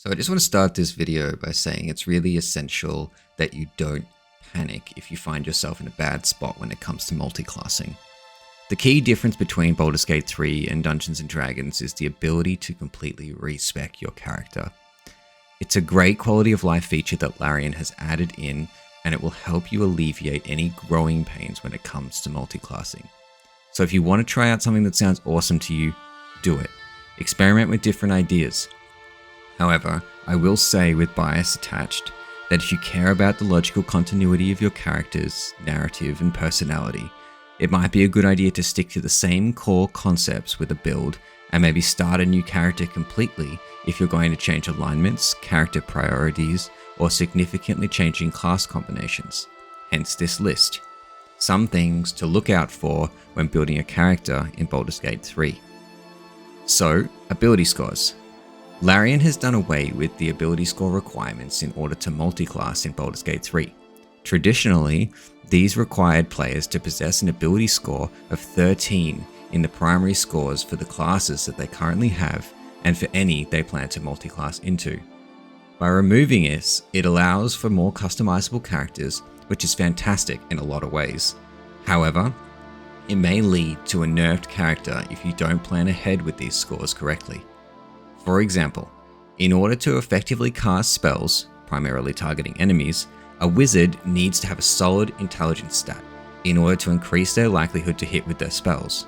So I just want to start this video by saying it's really essential that you don't panic if you find yourself in a bad spot when it comes to multiclassing. The key difference between Baldur's Gate 3 and Dungeons & Dragons is the ability to completely respec your character. It's a great quality of life feature that Larian has added in, and it will help you alleviate any growing pains when it comes to multiclassing. So if you want to try out something that sounds awesome to you, do it. Experiment with different ideas. However, I will say with bias attached that if you care about the logical continuity of your character's narrative and personality, it might be a good idea to stick to the same core concepts with a build and maybe start a new character completely if you're going to change alignments, character priorities, or significantly changing class combinations. Hence this list. Some things to look out for when building a character in Baldur's Gate 3. So, ability scores. Larian has done away with the ability score requirements in order to multiclass in Baldur's Gate 3. Traditionally, these required players to possess an ability score of 13 in the primary scores for the classes that they currently have and for any they plan to multiclass into. By removing it allows for more customizable characters, which is fantastic in a lot of ways. However, it may lead to a nerfed character if you don't plan ahead with these scores correctly. For example, in order to effectively cast spells, primarily targeting enemies, a wizard needs to have a solid intelligence stat in order to increase their likelihood to hit with their spells.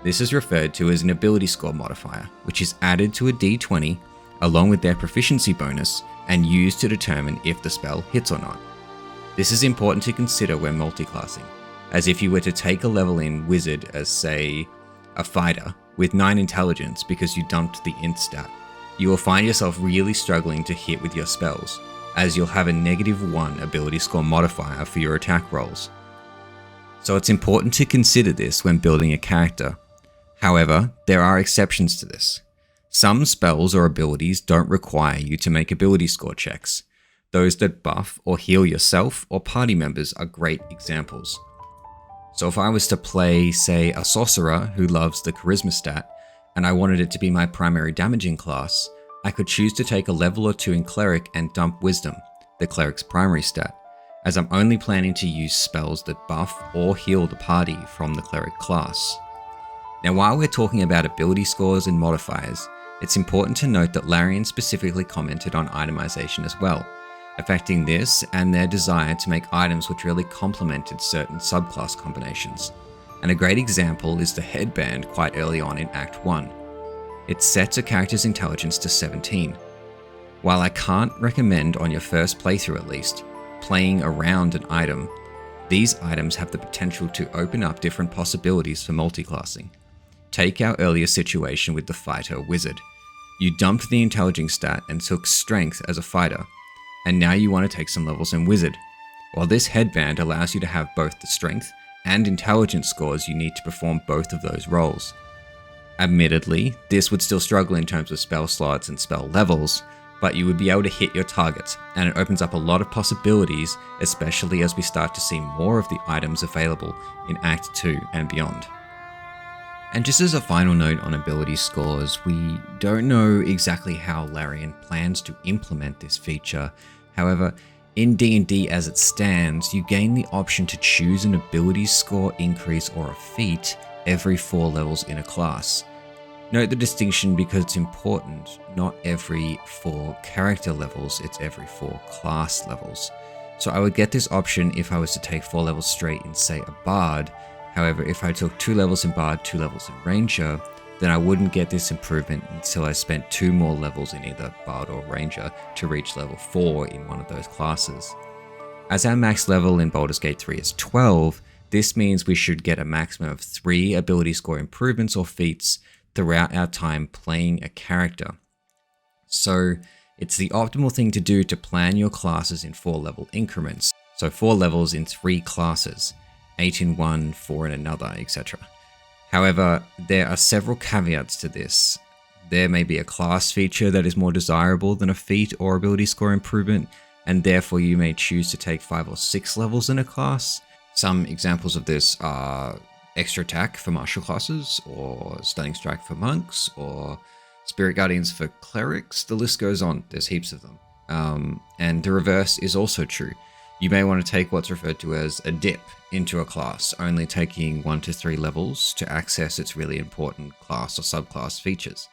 This is referred to as an ability score modifier, which is added to a d20 along with their proficiency bonus and used to determine if the spell hits or not. This is important to consider when multiclassing, as if you were to take a level in wizard as, say, a fighter with 9 intelligence because you dumped the int stat, you will find yourself really struggling to hit with your spells, as you'll have a -1 ability score modifier for your attack rolls. So it's important to consider this when building a character. However, there are exceptions to this. Some spells or abilities don't require you to make ability score checks. Those that buff or heal yourself or party members are great examples. So if I was to play, say, a sorcerer who loves the charisma stat, and I wanted it to be my primary damaging class, I could choose to take a level or 2 in cleric and dump wisdom, the cleric's primary stat, as I'm only planning to use spells that buff or heal the party from the cleric class. Now, while we're talking about ability scores and modifiers, it's important to note that Larian specifically commented on itemization as well, affecting this and their desire to make items which really complemented certain subclass combinations. And a great example is the headband quite early on in Act 1. It sets a character's intelligence to 17. While I can't recommend on your first playthrough at least, playing around an item, these items have the potential to open up different possibilities for multiclassing. Take our earlier situation with the fighter wizard. You dumped the intelligence stat and took strength as a fighter, and now you want to take some levels in wizard. While this headband allows you to have both the strength and intelligence scores you need to perform both of those roles. Admittedly, this would still struggle in terms of spell slots and spell levels, but you would be able to hit your targets, and it opens up a lot of possibilities, especially as we start to see more of the items available in Act 2 and beyond. And just as a final note on ability scores, we don't know exactly how Larian plans to implement this feature. However, in D&D as it stands, you gain the option to choose an ability score increase or a feat every 4 levels in a class. Note the distinction because it's important. Not every 4 character levels, it's every 4 class levels. So I would get this option if I was to take 4 levels straight in, say, a bard. However, if I took 2 levels in bard, 2 levels in ranger, then I wouldn't get this improvement until I spent 2 more levels in either bard or ranger to reach level 4 in one of those classes. As our max level in Baldur's Gate 3 is 12, this means we should get a maximum of 3 ability score improvements or feats throughout our time playing a character. So it's the optimal thing to do to plan your classes in 4 level increments. So 4 levels in 3 classes, 8 in one, 4 in another, etc. However, there are several caveats to this. There may be a class feature that is more desirable than a feat or ability score improvement, and therefore you may choose to take 5 or 6 levels in a class. Some examples of this are extra attack for martial classes, or stunning strike for monks, or Spirit Guardians for clerics, the list goes on. There's heaps of them. And the reverse is also true. You may want to take what's referred to as a dip into a class, only taking 1 to 3 levels to access its really important class or subclass features.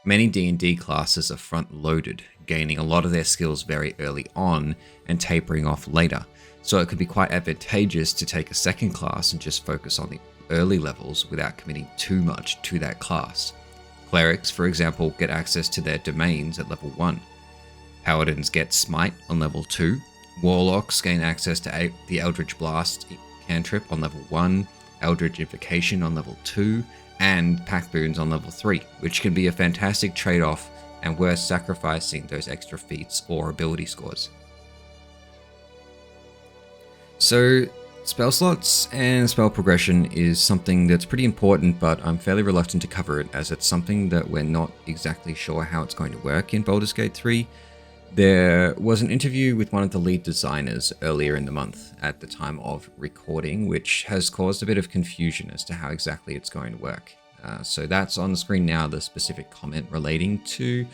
Many D&D classes are front-loaded, gaining a lot of their skills very early on and tapering off later, so it could be quite advantageous to take a second class and just focus on the early levels without committing too much to that class. Clerics, for example, get access to their domains at level 1. Paladins get Smite on level 2. Warlocks gain access to the Eldritch Blast cantrip on level 1, Eldritch Invocation on level 2, and Pack Boons on level 3, which can be a fantastic trade-off and worth sacrificing those extra feats or ability scores. So, spell slots and spell progression is something that's pretty important, but I'm fairly reluctant to cover it as it's something that we're not exactly sure how it's going to work in Baldur's Gate 3. There was an interview with one of the lead designers earlier in the month at the time of recording, which has caused a bit of confusion as to how exactly it's going to work. So that's on the screen now, the specific comment relating to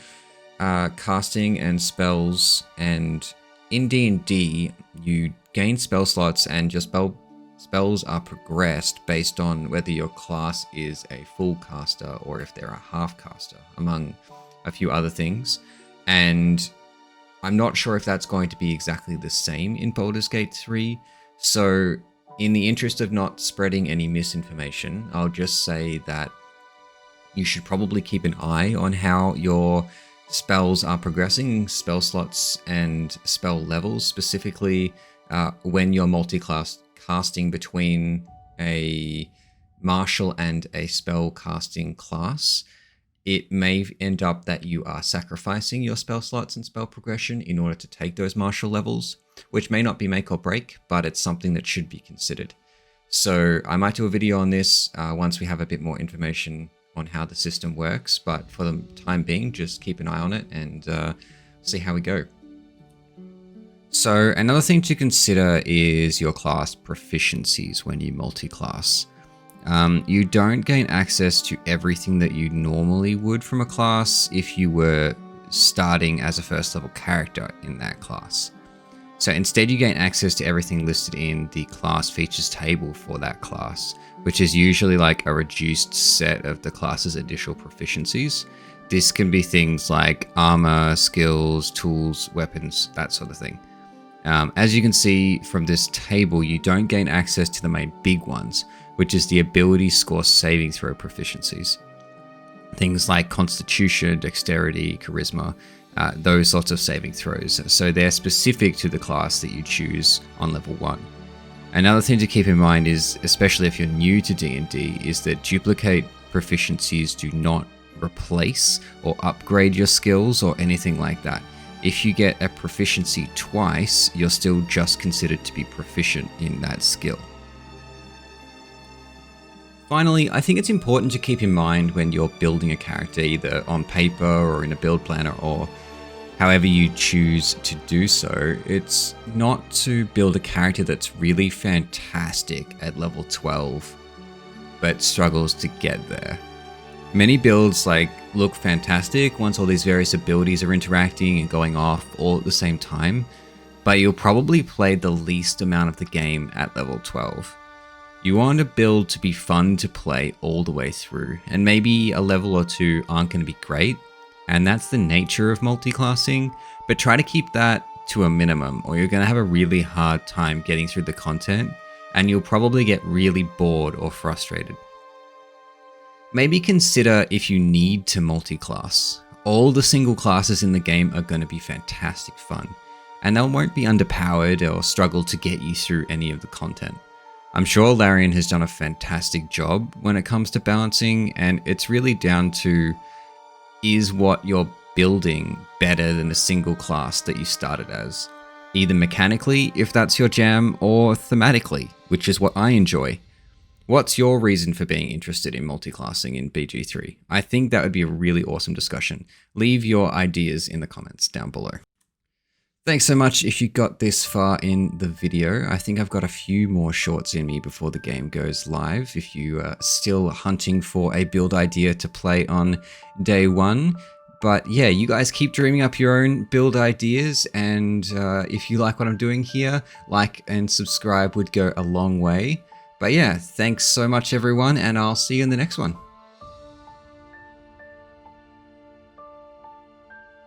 casting and spells. And in D&D, you gain spell slots and your spells are progressed based on whether your class is a full caster or if they're a half caster, among a few other things. And I'm not sure if that's going to be exactly the same in Baldur's Gate 3, so in the interest of not spreading any misinformation, I'll just say that you should probably keep an eye on how your spells are progressing, spell slots and spell levels, specifically when you're multi-class casting between a martial and a spell casting class. It may end up that you are sacrificing your spell slots and spell progression in order to take those martial levels, which may not be make or break, but it's something that should be considered. So I might do a video on this once we have a bit more information on how the system works, but for the time being, just keep an eye on it and see how we go. So another thing to consider is your class proficiencies when you multi-class. You don't gain access to everything that you normally would from a class if you were starting as a first level character in that class. So instead you gain access to everything listed in the class features table for that class, which is usually like a reduced set of the class's initial proficiencies. This can be things like armor, skills, tools, weapons, that sort of thing. As you can see from this table, you don't gain access to the main big ones, which is the ability score saving throw proficiencies. Things like constitution, dexterity, charisma, those sorts of saving throws. So they're specific to the class that you choose on level 1. Another thing to keep in mind is, especially if you're new to D&D, is that duplicate proficiencies do not replace or upgrade your skills or anything like that. If you get a proficiency twice, you're still just considered to be proficient in that skill. Finally, I think it's important to keep in mind when you're building a character, either on paper or in a build planner or however you choose to do so, it's not to build a character that's really fantastic at level 12, but struggles to get there. Many builds look fantastic once all these various abilities are interacting and going off all at the same time, but you'll probably play the least amount of the game at level 12. You want a build to be fun to play all the way through, and maybe a level or two aren't going to be great, and that's the nature of multiclassing, but try to keep that to a minimum or you're going to have a really hard time getting through the content, and you'll probably get really bored or frustrated. Maybe consider if you need to multiclass. All the single classes in the game are going to be fantastic fun, and they won't be underpowered or struggle to get you through any of the content. I'm sure Larian has done a fantastic job when it comes to balancing, and it's really down to, is what you're building better than a single class that you started as? Either mechanically, if that's your jam, or thematically, which is what I enjoy. What's your reason for being interested in multiclassing in BG3? I think that would be a really awesome discussion. Leave your ideas in the comments down below. Thanks so much if you got this far in the video. I think I've got a few more shorts in me before the game goes live. If you are still hunting for a build idea to play on day one. But yeah, you guys keep dreaming up your own build ideas, and if you like what I'm doing here, like and subscribe would go a long way. But yeah, thanks so much everyone, and I'll see you in the next one.